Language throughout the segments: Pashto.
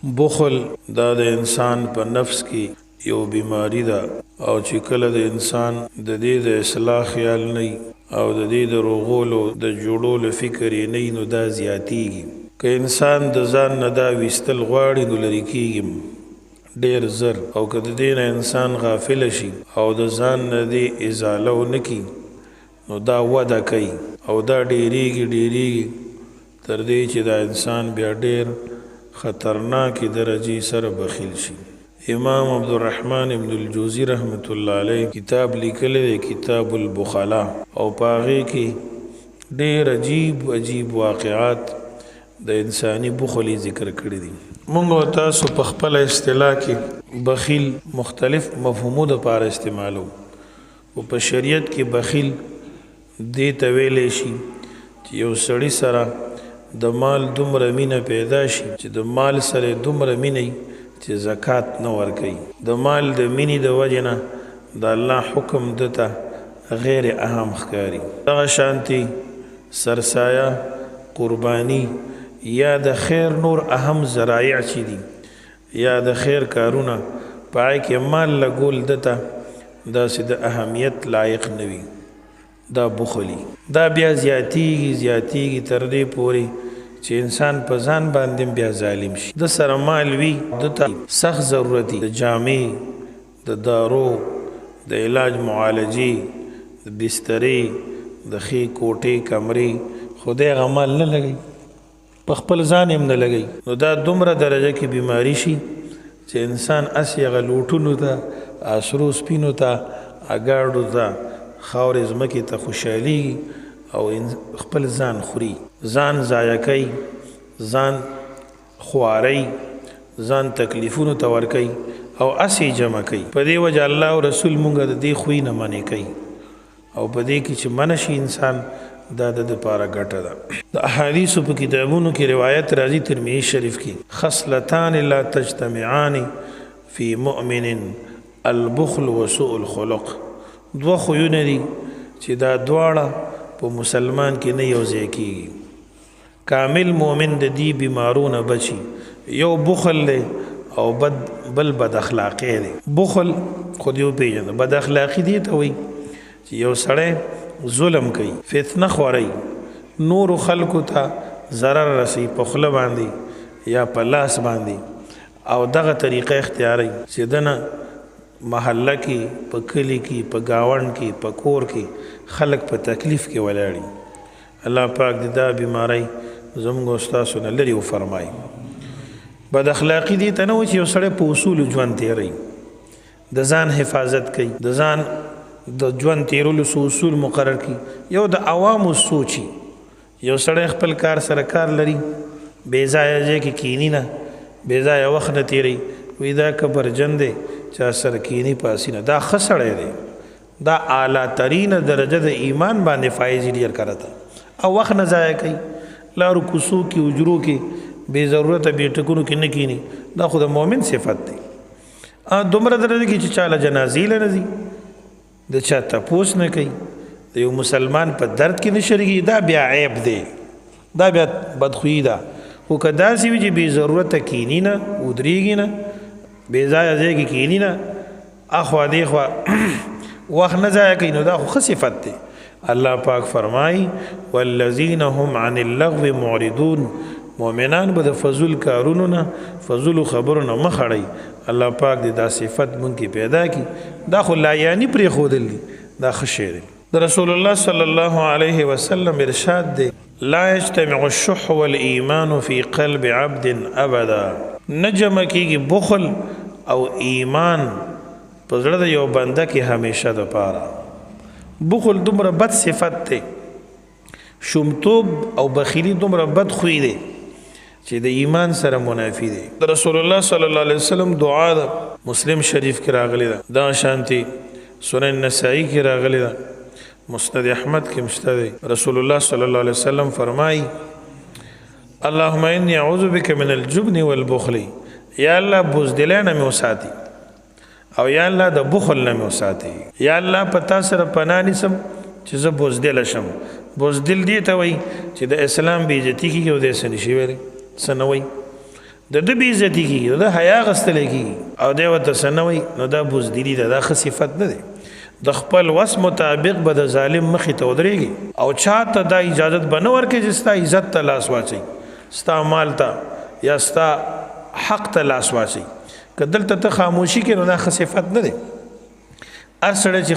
بخل دا د انسان په نفس کې یو بیماری ده او چې کله د انسان د دې د اصلاح خیال نه او د دې د روغولو د جوړولو فکر یې نه نو دا زیاتیږي. که انسان د ځان نه دا ویستل غواړي نو لرې کېږي ډېر زر، او که د دې نه انسان غافل شي او د ځان نه دې ازاله ونه کړي نو دا وده کوي او دا ډېرېږي تر دې چې دا انسان بیا ډېر خطرناکی درجی سر بخیل شي. امام عبدالرحمن ابن الجوزی رحمت الله علیه کتاب لیکلی دی کتاب البخلا او پاغی کې ډېر عجیب واقعات د انسانی بخلی ذکر کړی دي. مونږ تاسو په خپل اصطلاح کې بخیل مختلف مفهومو د پاره استعمالو او په شریعت کې بخیل دې ته ویلی شي چې یو سړی سره د مال دومره مینه پیدا شي چې د مال سره دومره مینه چې زکات نه ورکوي. د مال د مینې د وجې نه د الله حکم دته غیر اهم ښکاري. دغه شانتي سرسایه، قربانی یا د خیر نور اهم ذرایع چې دي یا د خیر کارونه په هغې کې مال لګول دته داسې د اهمیت لایق نه وي. دا بخلی دا بیا زیاتیږي تر دې پورې چې انسان په ځان باندې بیا ظالم شي. د سره مال وي دته سخت ضرورت دی، د جامې، د دارو، د علاج معالجې، د بسترې، د ښې کوټې کمرې، خو دی هغه مال نه لګوي، په خپل ځان هم نه لګوي. نو دا دومره درجه کې بیماري شي چې انسان هسې هغه لوټونو ته، اسرو سپینو ته، اګاړو ته، خاورې ځمکې ته خوشحالي او خپل ځان خوري، ځان ضایع کوي، ځان خواري، ځان تکلیفونو ته ورکوي او هسې جمع کوي. په دې وجه الله او رسول مونږ د دې خوی نه منې کوي او په دې کې چې منع شي انسان دا د دپاره ګټه ده. د احادیثو په کتابونو کې روایت راځي ترمذي شریف کې خصلتان لا تجتمعان فی مؤمن البخل وسوء الخلق. دوه خویونه دي چې دا دواړه په مسلمان کې نه یو ځای کېږي. کامل مؤمن د دې بیمارونه بچي. یو بخل دی او بل بد اخلاقی دی. بخل خود یو پیژنه، بد اخلاقی دی ته وایي چې یو سړی ظلم کوي، فتنه خوروي، نورو خلکو ته ضرر رسوي په خوله باندې یا په لاس باندې او دغه طریقه اختیاروي چې دنه محله کې، په کلی کې، په گاوند کې، په کور کې خلق په تکلیف کې ولاړي. الله پاک دې دا بیماری زموږ او ستاسو نه لرې وفرمایي. بد اخلاقي دې ته نه وایي چې یو سړی په اصولو ژوند تېروي، د ځان حفاظت کوي، د ځان د ژوند تېرولو څو اصول مقرر کړي. یو د عوامو سوچي، یو سړی خپل کار سره کار لري، بې ځایه ځای کې کیني نه، بې ځایه وخت نه تېروي، وایي دا کبرجن دی چا سره کینی پاسی نه، دا ښه سړی دی، دا اعلی ترین درجه د ایمان باندې فایز ډیر کرته او وخت نه ضایع کوي. لارو کوڅو کې، حجرو کې بې ضرورته بې ټکونو کې نه کینی. دا خو د مؤمن صفت دی. دومره درجه کې چې چاله جنازې له نه ځي، د چا تپوس نه کوي، د یو مسلمان په درد کې نه شریکېږي، دا بیا عیب دی، دا بیا بدخویي ده. خو که داسې وي چې بې ضرورته کینی نه، ودرېږي نه، بې ځایه ځای کې کیني نه، اخوا دېخوا وخت نه ضایع کوي، نو دا خو ښه صفت دی. الله پاک فرمایي والذین هم عن اللغو معرضون. مؤمنان به د فضول کارونو نه، فضولو خبرو نه مخ اړوي. الله پاک دې دا صفت مونږ کې پیدا کړي. دا خو لایاني پرېښودل دي، دا ښه شی دی. د رسول الله صلی الله علیه وسلم ارشاد دی لا یجتمع الشح والایمان فی قلب عبد ابدا. نه جمع کېږي بخل او ایمان په زړه د یو بنده کې همیشه دپاره. بخل دومره بد صفت دی، شومتوب او بخیلی دومره بد خوی دی چې د ایمان سره منافی دی. د رسول الله صلی الله علیه وسلم دعا ده مسلم شریف کې راغلی ده، دا شانتی سنن نسائی کې راغلی ده، مسند احمد کې مشته دی. رسول الله صلی الله علیه وسلم فرمایي اللهم انی اعوذ بک من الجبن والبخل. یا الله بزدلی نه مې وساتي او یا الله د بخل نه مې وساتي. یا الله په تا سره پناه نیسم چې زه بزدله شم. بزدل دې ته وایي چې د اسلام بې عزتي کېږي او دې څه نشي ویلی، څه نه وایي. د د بې عزتي کېږي د حیا اخیستلی کېږي او دی ورته څه نه وایي نو دا بزدلي ده دا ښه صفت نه دی د خپل وس مطابق به د ظالم مخې ته ودرېږي او چاته دا اجازت به نه ورکړي چې ستا عزت ته لاس واچوي ستا مال ته یا ستا حق ته لاس واچوي که دلته ته خاموشي کې نو دا ښه صفت نه دی هر سړی چې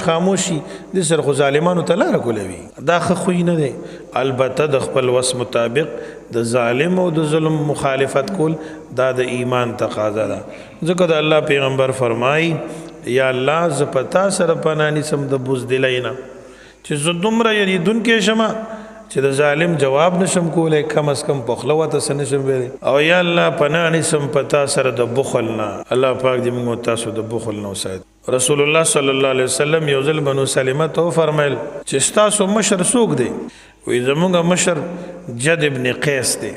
خاموش شي د سره خو ظالمانو ته لاره کولوي دا ښه خوی نه دی البته د خپل وس مطابق د ظالم او د ظلم مخالفت کول دا د ایمان تقاضا ده ځکه د الله پیغمبر فرمایي یا الله زه په تا سره پناه نیسم د بزدلۍ نه چې زه دومره یریدونکی شمه چې د ظالم جواب نشم کولی کم از کم په خوله ورته څه نشم ویلی او یا الله پناه نیسم په تا سره د بخل نه الله پاک دې موږ تاسو د بخل نه وساتي رسول الله صلی الله علیه وسلم یو ځل بنو سلمه ته وفرمیل چې ستاسو مشر څوک دی وی زمونږ مشر جد ابن قیس دی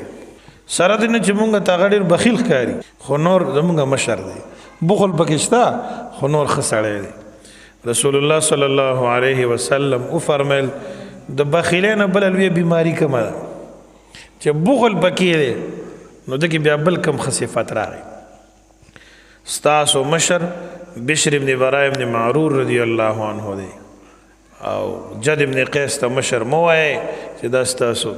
سره دی نه چې مونږ ته هغه ډېر بخیل ښکاري خو نور زمونږ مشر دی بخل پکې شته خو نور ښه سړی دی رسول الله صلی الله علیه وسلم وفرمیل د بخیلۍ نه بله لویه بیماري کومه ده چې بخل پکې دی نو دکې بیا بل کم ښه صفت راغی ستاسو مشر بشر ابن براء ابن معرور رضی الله عنه دی او جد ابن قیس ته مشر مو وایي چې دا ستاسو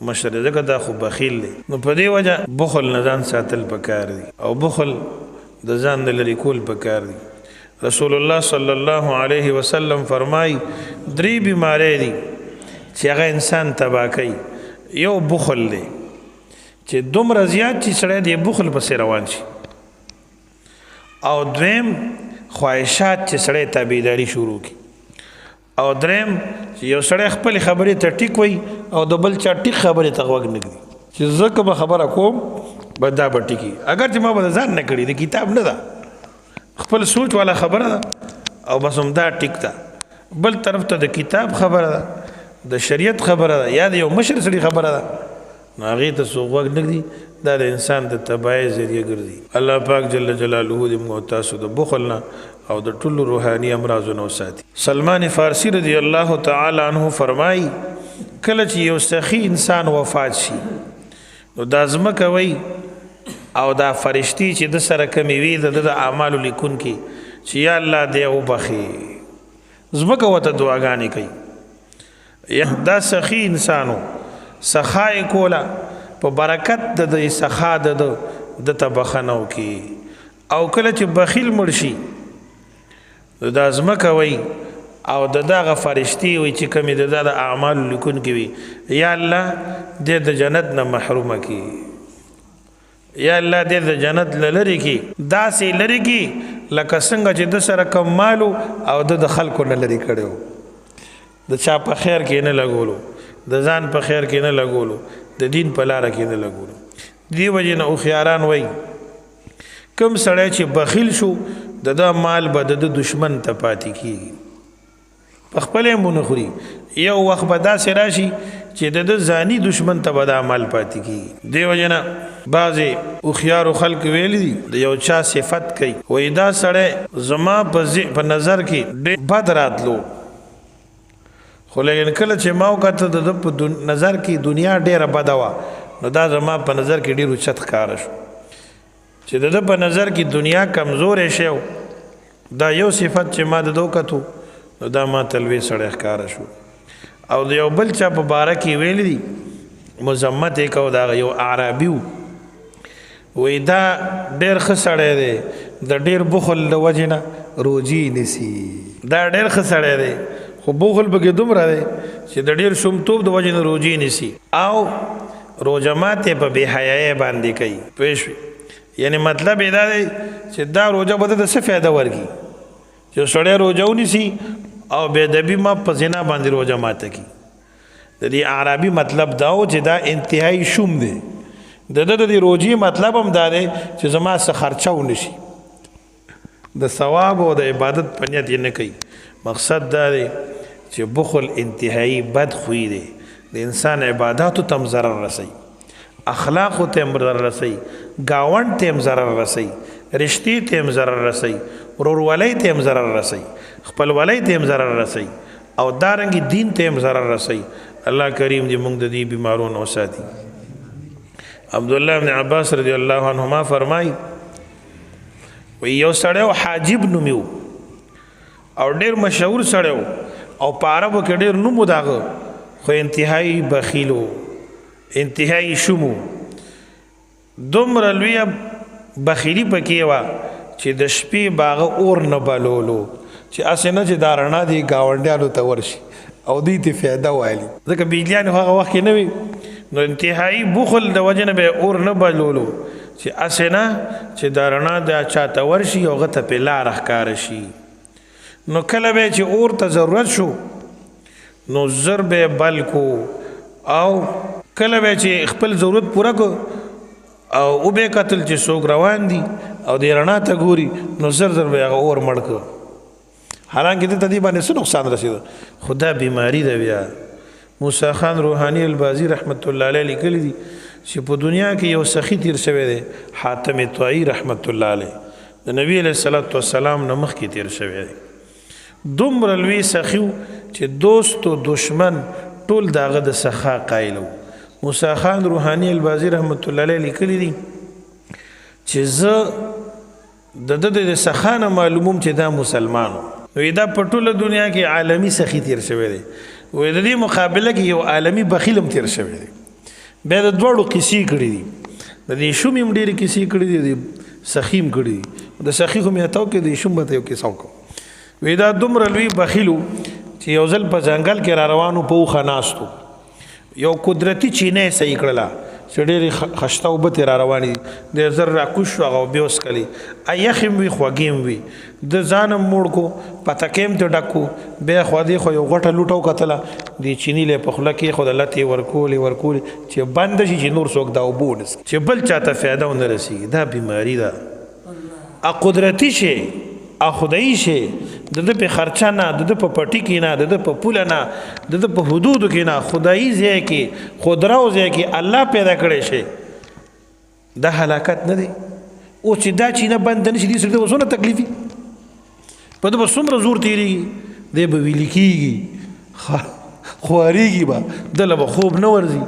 مشر دی ځکه دا خو بخیل دی نو په دې وجه بخل نه ځان ساتل پکار دی او بخل د ځان نه لرې کول پکار دی رسول الله صلی الله علیه وسلم فرمایي 3 بیماری دي چې هغه انسان تباه کوي یو بخل دی چې دومره زیات چې سړی دی بخل پسې روان شي او دویم خواهشات چې سړی تابعداري شروع کی او دریم چې یو سړی خپل خبرې ته ټیک وي او د بل چا ټیک خبرې ته غوږ نه ږدي چې زه که به خبره کوم به دا به ټیکي اگر چې ما به ځان نه کړي د کتاب نه ده خپل سوچ والا خبره ده او بس همدا ټیک ده بل طرف ته د کتاب خبره ده د شریعت خبره ده یا د یو مشر سړي خبره ده نو هغې ته څوک غوږ نه ږدي دا د انسان د تباهۍ ذریعه ګرځي الله پاک جل جلاله دې موږ تاسو د بخل نه او د ټولو روحاني امراضو نه وساتي سلمان فارسی رضی الله تعالی عنه فرمایي کله چې یو سخي انسان وفات شي نو دا ځمکه وی او دا فرشتي چې د سره کمې وي د اعمالو لیکونکي چې یا الله دې وبخي ځمکه ورته دعاګانې کوي دا سخي انسانو سخای کوله په برکت د سخا د ته بخنه وکړي او کله چې بخیل مړ شي دا ځمکه وی او دغه فرشتي وي چې کومې د اعمالو لیکونکي وي یا الله دې د جنت نه محرومه کړي یا الله دې د جنت نه لرې کړي داسې لرې کړي لکه څنګه چې د سره کم مالو او د خلکو نه لرې کړی و د چا په خیر کې نه لګولو د ځان په خیر کې نه لګولو د دین په لاره کې نه لګولو دې وجې نه هوښیاران وایي کم سړی چې بخیل شو د مال به د دشمن ته پاتې کېږي په خپل یې مونه خوري یو وخت به داسې راشي چې د ځاني دشمن ته به دا مال پاتې کېږي دې وجې نه بعضې هوښیارو خلک ویلي دي د یو چا صفت کوي وایي دا سړی زما په نظر کې ډېر بد راتلو خو لیکن کله چې ما وکته د په نظر کې دنیا ډېره بده وه نو دا زما په نظر کې ډېر اوچت ښکاره شو چې د په نظر کې دنیا کمزورې شو دا یو صفت چې ما د وکتو نو دا ما تلوي سړی ښکاره شو او د یو بل چا په باره کې ویلی دي مذمت یې کو د یو اعرابي وایي دا ډېر ښه سړی دی د ډېر بخل د وجې نه روجي نیسي دا ډېر ښه سړی دی خو بخل پکې دومره دی چې د ډېر شومتوب د وجې نه روجي نیسي او روژه ماتې په بې حیایۍ باندې کوي پوه شوې یعنی مطلب یې دا دی چې دا روژه به ته څه فایده ورکړي چې سړی روژه ونیسي او بې ادبي ما په زنا باندې روژه ماته کړي د دې اعرابي مطلب دا و چې دا انتهایي شوم دی د دې روژې مطلب هم دا دی چې زما څه خرچه ونشي د ثواب او د عبادت په نیت یې نه کوي مقصد دا دی چې بخل انتهایی بد خوی دی د انسان عباداتو تم ضرر رسی اخلاقو تم ضرر رسی گاونډ تم ضرر رسی رشتې تم ضرر رسی ورورولۍ تم ضرر رسی خپلولۍ تم ضرر رسی او دارنګي دین تم ضرر رسی الله کریم دې موږ د دې بیمارونو وساتي عبدالله بن عباس رضی الله عنهما فرمای وی یو سړی حاجب نومیو او ډیر مشهور سړی او په عربو کې ډیر نوم داغه خو انتهایی بخیلو انتهایی شومو دومره لویه بخیلی پکې وه چې د شپې باغه اور نه بلولو چې اسې نه چې دا رڼا دي ګاونډیانو ته ورشي او دوی ته فایده وایلي ځکه بجلیان خو هغه وخت کې نه وي نو انتهایی بخل د وجې نه به اور نه بلولو چې اسې نه چې دا رڼا د چا ته ورشي او هغه ته پې لاره ښکاره شي نو کله به چې اور ته ضرورت شو نو زر به بل کو او کله به چې خپل ضرورت پوره کو او او به قتل چې څوک روان دي او د رڼا ته ګوري نو زر زر به هغه اور مړ کړ حالانکه دې ته دې باندې څه نقصان رسېده خو دا بیماري ده بیا موسی خان روحاني البازي رحمت الله علیه لیکلی دي چې په دنیا کې یو سخي تیر شوی دی حاتم طایی رحمت الله علیه د نبی علیه الصلاة والسلام نه مخکې تیر شوی دی دومره لوی سخي چې دوست و دشمن ټول د هغه د سخا قایل وو موسی خان روحاني البازي رحمت الله علیه لیکلی دي چې زه د د سخا نه معلوموم چې دا مسلمانو وی دا په ټوله دنیا کې عالمي سخي تیر شوی دی وی د دې مقابله کې یو عالمي بخیل هم تیر شوی دی بیا د دواړو قصې کړي دي د دې شوم هم ډېرې قصې کړي دي د سخي هم کړي دي د سخي خو مې اتاو کې د شوم به ته یو کیسه وکړم وی دا دومره لوی بخیل چې یو ځل په ځنګل کې را روانو په اوښه ناستو یو قدرتي چینه صحیح کړله چې ډېرې خشته اوبه ترې را روانې دي د زر راکوش شو هغه اوبې وڅکلې یخ هم وي خوږې هم وي د ځان هم موړ کو پتکې هم ته ډک کو بیا خوا دې خو یو غټه لوټه وکتله د چیني لی په خوله کې خو د لتې ورکولې چې بنده شي چې نور څوک دا اوبه ونڅکي چې بل چاته فایده ونه رسېږي دا بیماري ده قدرتي شی خدایي شی د ده په خرچه نه د ده په پټي کې نه د ده په پوله نه د ده په حدودو کې نه خدایي ځای کې خودراو ځای کې الله پیدا کړی شی دا هلاکت نه دی اوس چې دا چینه بند نه شي دې سړي ته به څومره تکلیف وي په ده به څومره زور تېرېږي دی به ویلي کېږي خوارېږي به دله به خوب نه ورځي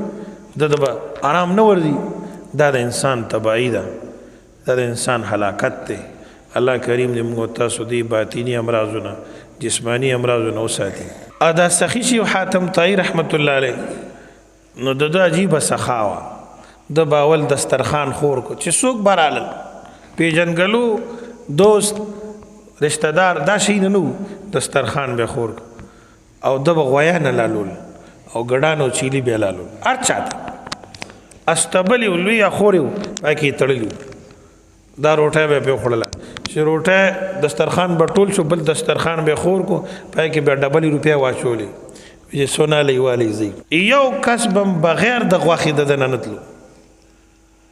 ده به آرام نه ورځي دا د انسان تباهي ده دا د انسان هلاکت دی الله کریم دې موږ تاسو دې باطینی امراضونه جسمانی امراضونه وساتي دا سخي شي حاتم طایی رحمت الله علیه نو د ده عجیبه سخا وه د باول دسترخوان خور کو چې څوک به رالل پیژنګلو دوست رشتہ دار دا شي نه نو دسترخوان به خور او د به غویا نه لالول او ګډان او چیلي به لالول هر چاته استبلی لوی خورو پکې تړلو دا روټه به په خوړله چې روټه دسترخوان به ټول شو بل دسترخوان به خور کو پای کې به ډبلې روپیا واچولې چې سونا لیوالی زی یو کسبم بغیر د غوښې د دنه نتلو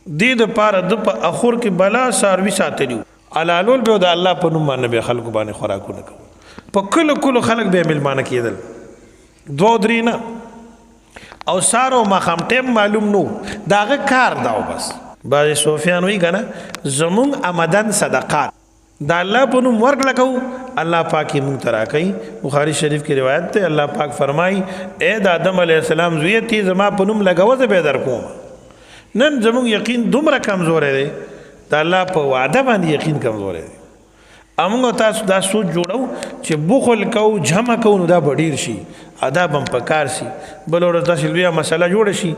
دې د پاره د په اخور کې بلا ساروي ساتلیو علالول به د الله په نوم باندې به خلکو باندې خوراکونه کوي په کلو خلک به ملمانه کېدل دو درې نه او سارو مخام ټیم معلوم نو داغه کار داو بس بعض صوفیان وی کنه زمون آمدن صدقات دا الله په نوم ورکړه کو الله پاک یې مونږ ته راکوي بخاري شریف کې روایت ده الله پاک فرمایي اے د آدم علیه السلام زویه تی زما په نوم لګوه زه به در کوم نن زمونږ یقین دومره کمزوری دی د الله په وعده باندې یقین کمزوری دی موږ تاسو دا سوچ جوړو چې بخل کوو جمع کوو نو دا به ډېر شي آداب هم پکار شي بل ورځ داسې لویه مسله جوړه شي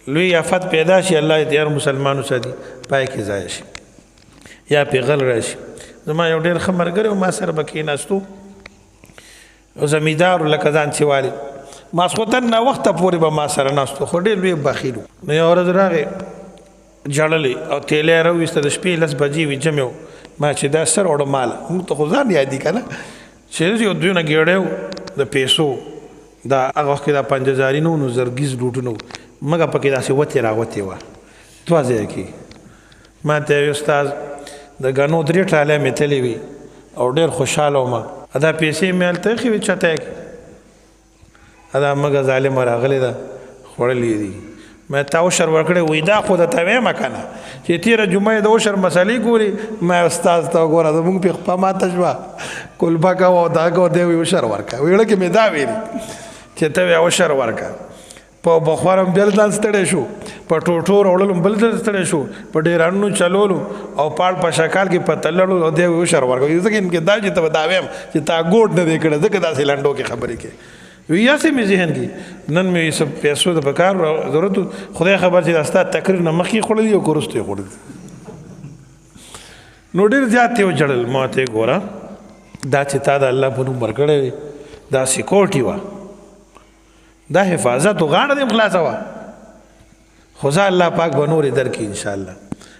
لوی آفت پیدا شي الله دې هر مسلمانو ساتي پای کې ځای شي یا پیغل راشي زما یو ډېر ښه ملګری و ما سره به کېناستو او زمیندار لکه ځان چې والي ماسخوتن ناوخته پورې به ما سره ناستو خو ډېر لوی بخیل و نو یوه ورځ راغی جړلې او تیلی یې راوویسته د شپې 10 بجې وي جمع ما چې دا سر وړه مال موږ ته خو ځان یادي که نه چې یو دوی نه ګېړی و د پیسو دا هغه وخت کې دا 5000 نه و نو زرګیز لوټونه و مګه پکې داسې وتې راوتې وه دوه ځایه کې ما ته یې استاد د ګنو 3 ټالۍ مې تللې وي او ډېر خوشحاله وم دا پیسې مې هلته ایښې وې چته کې دا مګه ظالمه راغلې ده خوړلې دي ما ته عشر ورکړی وی دا خو درته ویمه که نه چې تېره جمعه د عشر مسلې ګوري ما استاد ته وګوره زموږ پې خپه ماته شوه کلبه کوه او دا کوه دی وی عشر ورکه ویړه کې مې دا ویلي چې ته وی عشر ورکه په بخوارم بل ځان ستړی شو په ټوټو راوړلو بل ځان ستړی شو په ډیرانو چلولو او پاړ په شکال کې په تللو او دی وشر ورکوي ځکه ان کې دا چې ته دا ویم چې تا ګوډ نه دی کړی ځکه داسې لنډو کې خبرې کې ویا سه مې ذهن کې نن مې سب پیسو د پکار ضرورت خدای خبر چې داستا تقریر نه مخې خوړلې او کورسته خوړلې نو ډېر زیات یو جړل ماته ګورا دا چې تا د الله په نوم ورکړې دا سکیورټي وا دا حفاظت او غاړه دې خلاصه وا خدا الله پاک بنور در کې ان شاء الله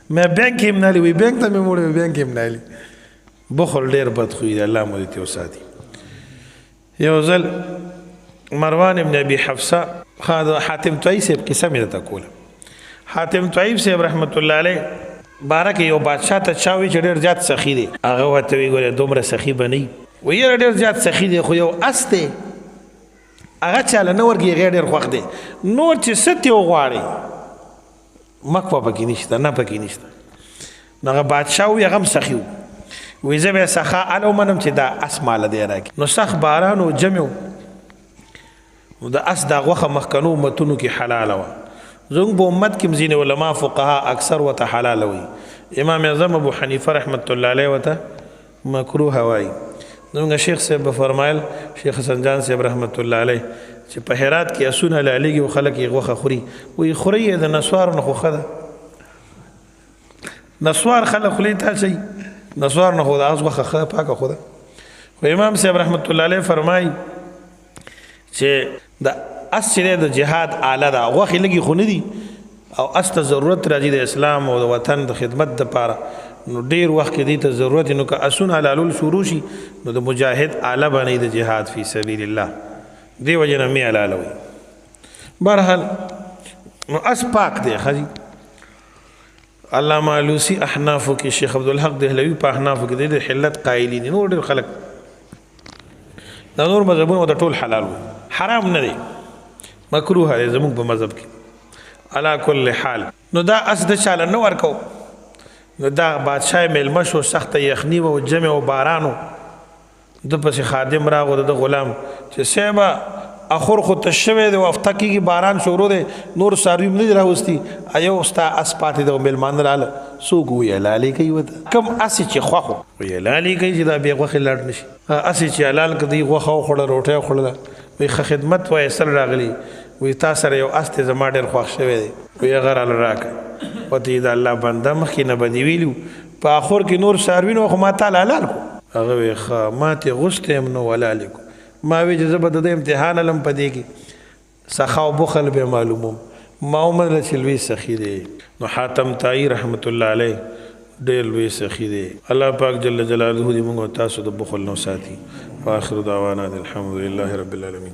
مې بینک کې نه لوي بینک ته مې موړې بینک کې نه لې بخل ډېر بد خوې الله مو دې وساتي یو ځل مروان ابن ابي حفصه خاطر حاتم طيب سے قصه مې ته کوله حاتم طيب سے رحمت الله علیه بارک یو بادشاہ ته چاوي چې ډېر زیات سخی دی هغه وته وی ګوره دومره سخی بنئ وی ډېر زیات سخی دی خو یو استه هغه چاله نو ورګي غیر ډېر خوښ دی نور چې ست یو غواړي مکوه پکې نشته نه پکې نشته هغه بادشاہ وی هغه سخی وی زه به سخا الو منم چې دا اسماله دی راکی نو سخ باران او جمع د اس دا غوخه مخکنو متونو کې حلال و زنګ په امت کې مزین علما فقها اکثر وته حلال وي امام اعظم ابو حنیفه رحمت الله علیه وته مکروه وای نو شیخ صاحب فرمایل شیخ حسن جان صاحب رحمت الله علیه چې په هرات کې اسونه لالېږي او خلک یې غوخه خوري وی خوري د نسوار نه خو خده نسوار خلک خلی ته شي نسوار نه خو د از غوخه خده پاکه خده خو امام صاحب رحمت الله علیه فرمای چې د اس چې د جهاد اعلی دا غوخه لګي خو نه دي او اس ته ضرورت راځي د اسلام او د وطن د خدمت لپاره نو ډیر وخت کې دي ته ضرورت نو که اسون حلال شروع شي نو د مجاهد اعلی باندې د جهاد فی سبیل الله دی وجنه می حلال وي برحال نو اس پاک دی خجی علامه علوسی احناف کې شیخ عبد الحق دهلوی په احناف کې د حلت قائلین نو ډیر خلک دا نور مذهبونه د ټول حلال وي حرام نه دی مکروه دی زموږ په مذهب کې علا کل حال نو دا اس د چاله نه ورکو نو دا بادشاہ میلمه شو سخت یخنی و جمع و بارانو د پس خادم راغو د غلام چې سیبا اخر خو تشوي د وفتکی کی باران شروع دی نور ساروی نه راوستي ایو استا اس پاتې د میلمان رااله سوق وی لالی کوي وته کم اس چې خوخو وی لالی کوي چې دا به غوخه لاړ نشي اس چې حلال کدي غوخه خوړه روټه خوړه وی خدمت وای سر راغلی وی تاسو سره یو است زما ډیر خوښ شوی دی وی غیر ال راک وتی دا الله بنده مخې نه بدی ویلو په اخر کې نور ساروی نو خو ما تعالی حلال کو هغه وی خامات غستم نو ولالکو ما وی چې زبد د امتحان لم پدې کې سخا او بخل به معلومم ما عمر چلوي سخی دی نو حاتم طائی رحمت الله علیه ډېر لوی سخی دی الله پاک جل جلاله دې موږ تاسو د بخل نو ساتي واخر دعوانا الحمد لله رب العالمین